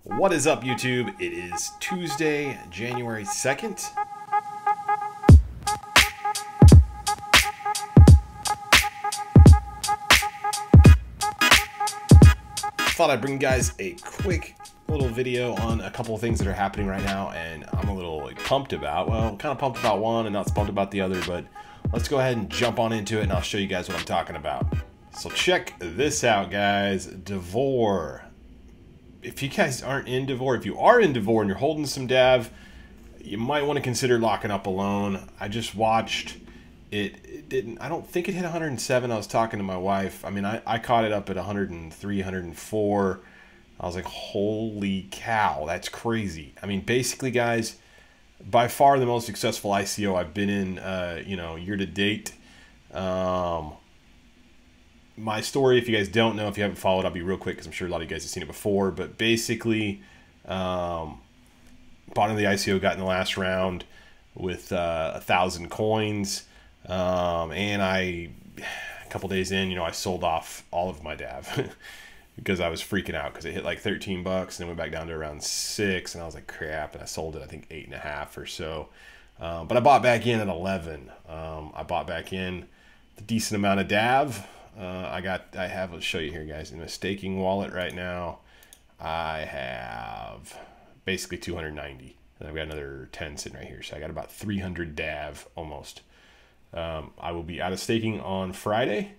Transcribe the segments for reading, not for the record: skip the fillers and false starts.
What is up, YouTube? It is Tuesday, January 2nd. Thought I'd bring you guys a quick little video on a couple of things that are happening right now, and I'm a little pumped about. Well, kind of pumped about one and not pumped about the other, but let's go ahead and jump on into it, and I'll show you guys what I'm talking about. So check this out, guys. Davor. If you guys aren't in Davor, if you are in Davor and you're holding some Dav, you might want to consider locking up a loan. I just watched it. It didn't. I don't think it hit 107. I was talking to my wife. I mean, I caught it up at 103, 104. I was like, holy cow, that's crazy. I mean, basically, guys, by far the most successful ICO I've been in, year to date. My story, if you guys don't know, if you haven't followed, I'll be real quick because I'm sure a lot of you guys have seen it before. But basically, bottom of the ICO got in the last round with 1,000 coins, and a couple days in, I sold off all of my Dav because I was freaking out because it hit like 13 bucks and then went back down to around 6, and I was like, crap, and I sold it I think 8.5 or so. But I bought back in at 11. I bought back in a decent amount of Dav. Let's show you here, guys. In a staking wallet right now, I have basically 290, and I've got another 10 sitting right here. So I got about 300 Dav almost. I will be out of staking on Friday.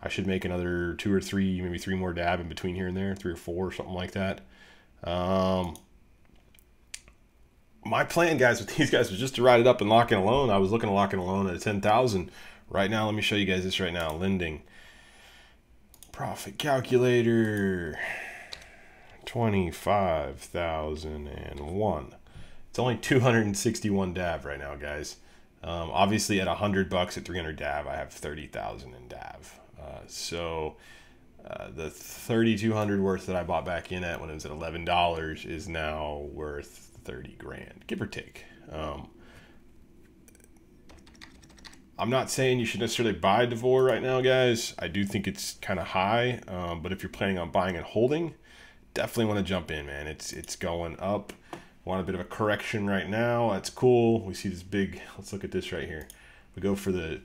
I should make another 2 or 3, maybe 3 more Dav in between here and there, 3 or 4, something like that. My plan, guys, with these guys was just to ride it up and lock in a loan. I was looking to lock in a loan at 10,000. Right now, let me show you guys this right now. Lending. Profit calculator. 25,001. It's only 261 Dav right now, guys. Obviously, at 100 bucks at 300 Dav, I have 30,000 in Dav. The 3,200 worth that I bought back in at when it was at $11 is now worth 30 grand, give or take. I'm not saying you should necessarily buy Davor right now, guys. I do think it's kind of high, but if you're planning on buying and holding, definitely want to jump in, man. It's going up. Want a bit of a correction right now. That's cool. We see this big, let's look at this right here. We go for the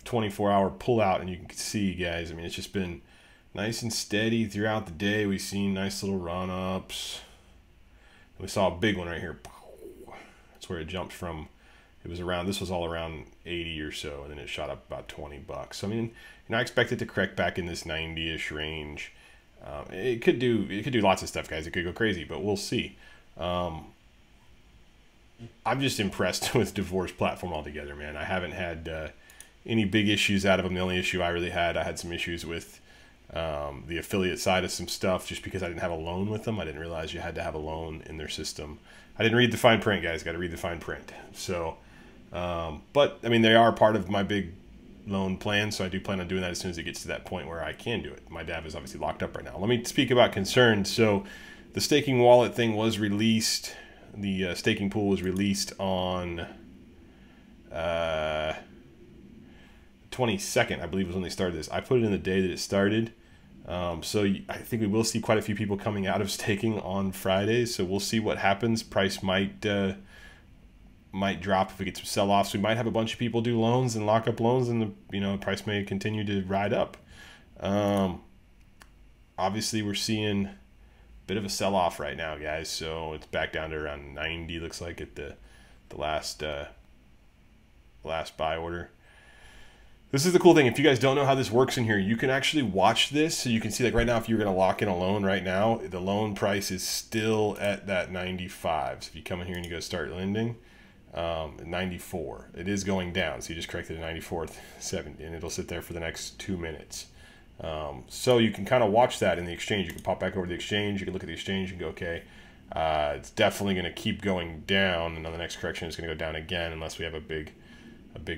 24-hour pullout, and you can see, guys, I mean, it's just been nice and steady throughout the day. We've seen nice little run-ups. We saw a big one right here. That's where it jumped from. It was around, this was all around 80 or so, and then it shot up about 20 bucks. So, I mean, I expect it to correct back in this 90-ish range. It could do lots of stuff, guys. It could go crazy, but we'll see. I'm just impressed with Davor's platform altogether, man. I haven't had any big issues out of them. The only issue I really had, I had some issues with the affiliate side of some stuff just because I didn't have a loan with them. I didn't realize you had to have a loan in their system. I didn't read the fine print, guys. Got to read the fine print. So, but, I mean, they are part of my big loan plan, so I do plan on doing that as soon as it gets to that point where I can do it. My Dav is obviously locked up right now. Let me speak about concerns. So, the staking wallet thing was released. The staking pool was released on 22nd, I believe, was when they started this. I put it in the day that it started. So I think we will see quite a few people coming out of staking on Fridays. So we'll see what happens. Price might drop if we get some sell-offs. We might have a bunch of people do loans and lock up loans, and the price may continue to ride up. Obviously, we're seeing a bit of a sell-off right now, guys. So it's back down to around 90. Looks like at the last buy order. This is the cool thing. If you guys don't know how this works in here, you can actually watch this. So you can see, like right now, if you're going to lock in a loan right now, the loan price is still at that 95. So if you come in here and you go start lending, 94. It is going down. So you just corrected to 94.70, and it'll sit there for the next 2 minutes. So you can kind of watch that in the exchange. You can pop back over to the exchange. You can look at the exchange and go, okay, it's definitely going to keep going down. And on the next correction, it's going to go down again unless we have a big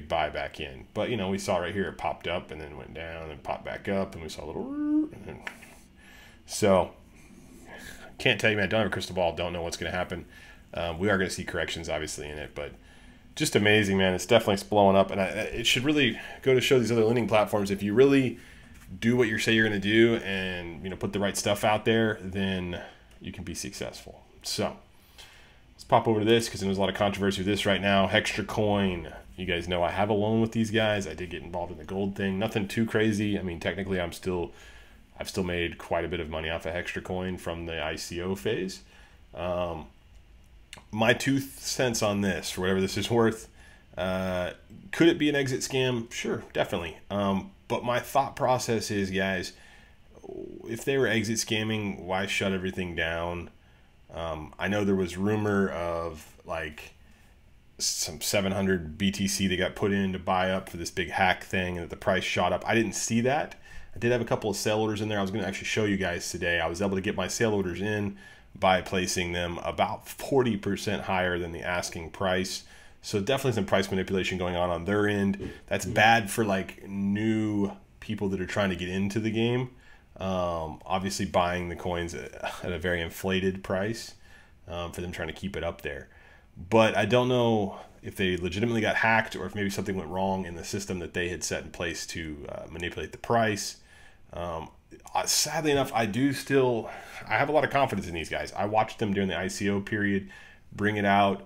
buyback in. But we saw right here it popped up and then went down and popped back up, and we saw a little. So can't tell you, man. Don't have a crystal ball. Don't know what's going to happen. We are going to see corrections obviously in it, but just amazing, man. It's definitely blowing up, and it should really go to show these other lending platforms, if you really do what you say you're going to do and put the right stuff out there, then you can be successful. So let's pop over to this because there's a lot of controversy with this right now. Hextra coin. You guys know I have a loan with these guys. I did get involved in the gold thing. Nothing too crazy. I mean, technically, I've still made quite a bit of money off of Hextra coin from the ICO phase. My 2 cents on this, for whatever this is worth, could it be an exit scam? Sure, definitely. But my thought process is, guys, if they were exit scamming, why shut everything down? I know there was rumor of like some 700 BTC that got put in to buy up for this big hack thing, and that the price shot up. I didn't see that. I did have a couple of sale orders in there. I was going to actually show you guys today. I was able to get my sale orders in by placing them about 40% higher than the asking price. So definitely some price manipulation going on their end. That's bad for like new people that are trying to get into the game. Obviously buying the coins at a very inflated price for them trying to keep it up there. But I don't know if they legitimately got hacked or if maybe something went wrong in the system that they had set in place to manipulate the price. Sadly enough, I have a lot of confidence in these guys. I watched them during the ICO period, bring it out,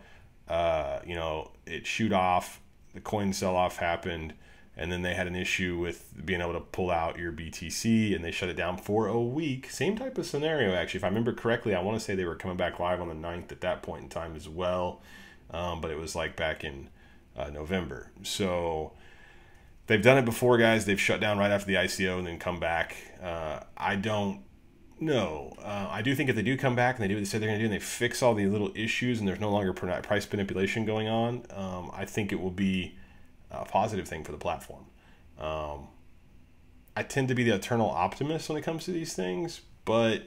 you know, it shoot off, the coin sell-off happened, and then they had an issue with being able to pull out your BTC, and they shut it down for a week. Same type of scenario, actually. If I remember correctly, I want to say they were coming back live on the 9th at that point in time as well, but it was like back in November. So they've done it before, guys. They've shut down right after the ICO and then come back. I don't know. I do think if they do come back and they do what they said they're going to do and they fix all the little issues and there's no longer price manipulation going on, I think it will be a positive thing for the platform. I tend to be the eternal optimist when it comes to these things, but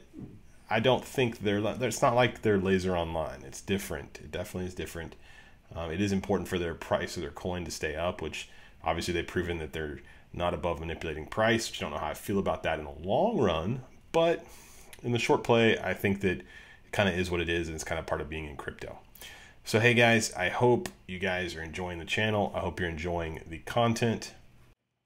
I don't think it's not like they're laser online. It's different. It definitely is different. It is important for their price of their coin to stay up, which obviously they've proven that they're not above manipulating price, which I don't know how I feel about that in the long run, but in the short play, I think that it kind of is what it is, and it's kind of part of being in crypto. So hey guys, I hope you guys are enjoying the channel. I hope you're enjoying the content.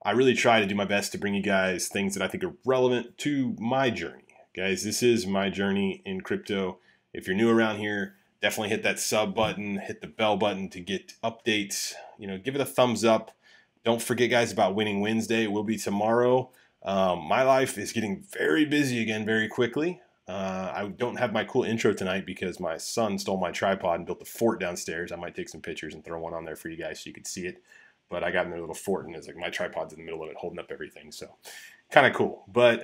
I really try to do my best to bring you guys things that I think are relevant to my journey. Guys, this is my journey in crypto. If you're new around here, definitely hit that sub button, hit the bell button to get updates. You know, give it a thumbs up. Don't forget, guys, about Winning Wednesday. It will be tomorrow. My life is getting very busy again very quickly. I don't have my cool intro tonight because my son stole my tripod and built a fort downstairs. I might take some pictures and throw one on there for you guys so you could see it. But I got in their little fort, and it's like my tripod's in the middle of it holding up everything. So kind of cool. But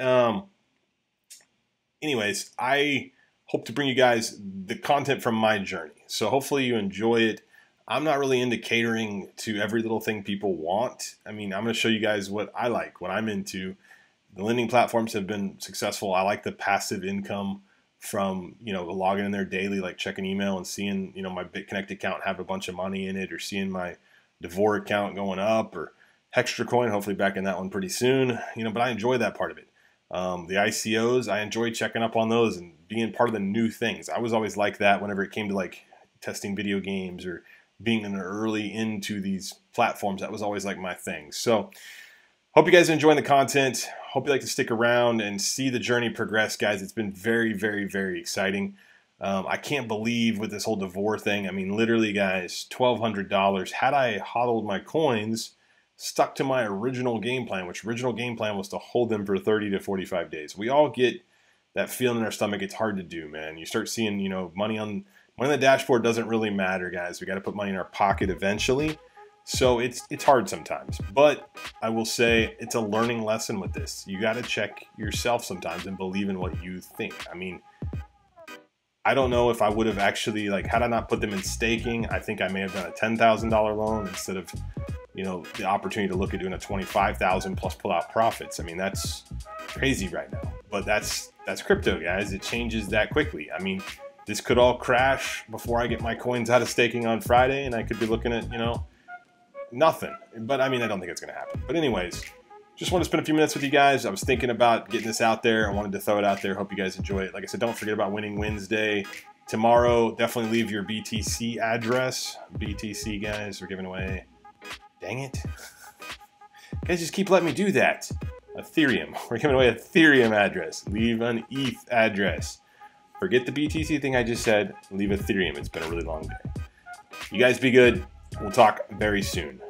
anyways, I hope to bring you guys the content from my journey. So hopefully you enjoy it. I'm not really into catering to every little thing people want. I mean, I'm going to show you guys what I like, what I'm into. The lending platforms have been successful. I like the passive income from, you know, logging in there daily, like checking email and seeing, you know, my BitConnect account have a bunch of money in it, or seeing my Davor account going up, or Hextra coin, hopefully back in that one pretty soon, you know, but I enjoy that part of it. The ICOs, I enjoy checking up on those and being part of the new things. I was always like that whenever it came to like testing video games or being early into these platforms. That was always like my thing. So hope you guys are enjoying the content. Hope you like to stick around and see the journey progress, guys. It's been very, very, very exciting. I can't believe with this whole Davor thing. I mean, literally, guys, $1,200. Had I hodled my coins, stuck to my original game plan, which original game plan was to hold them for 30 to 45 days. We all get that feeling in our stomach. It's hard to do, man. You start seeing, you know, money on the dashboard doesn't really matter, guys. We got to put money in our pocket eventually. So it's hard sometimes, but I will say it's a learning lesson with this. You got to check yourself sometimes and believe in what you think. I mean, I don't know if I would have actually, like, had I not put them in staking, I think I may have done a $10,000 loan instead of, you know, the opportunity to look at doing a $25,000 plus pull out profits. I mean, that's crazy right now, but that's crypto, guys. It changes that quickly. I mean, this could all crash before I get my coins out of staking on Friday, and I could be looking at, you know, nothing. But I mean, I don't think it's going to happen. But anyways, just want to spend a few minutes with you guys. I was thinking about getting this out there. I wanted to throw it out there. Hope you guys enjoy it. Like I said, don't forget about Winning Wednesday. Tomorrow, definitely leave your BTC address. BTC, guys, we're giving away. Dang it. Guys, just keep letting me do that. Ethereum. We're giving away Ethereum address. Leave an ETH address. Forget the BTC thing I just said. Leave Ethereum. It's been a really long day. You guys be good. We'll talk very soon.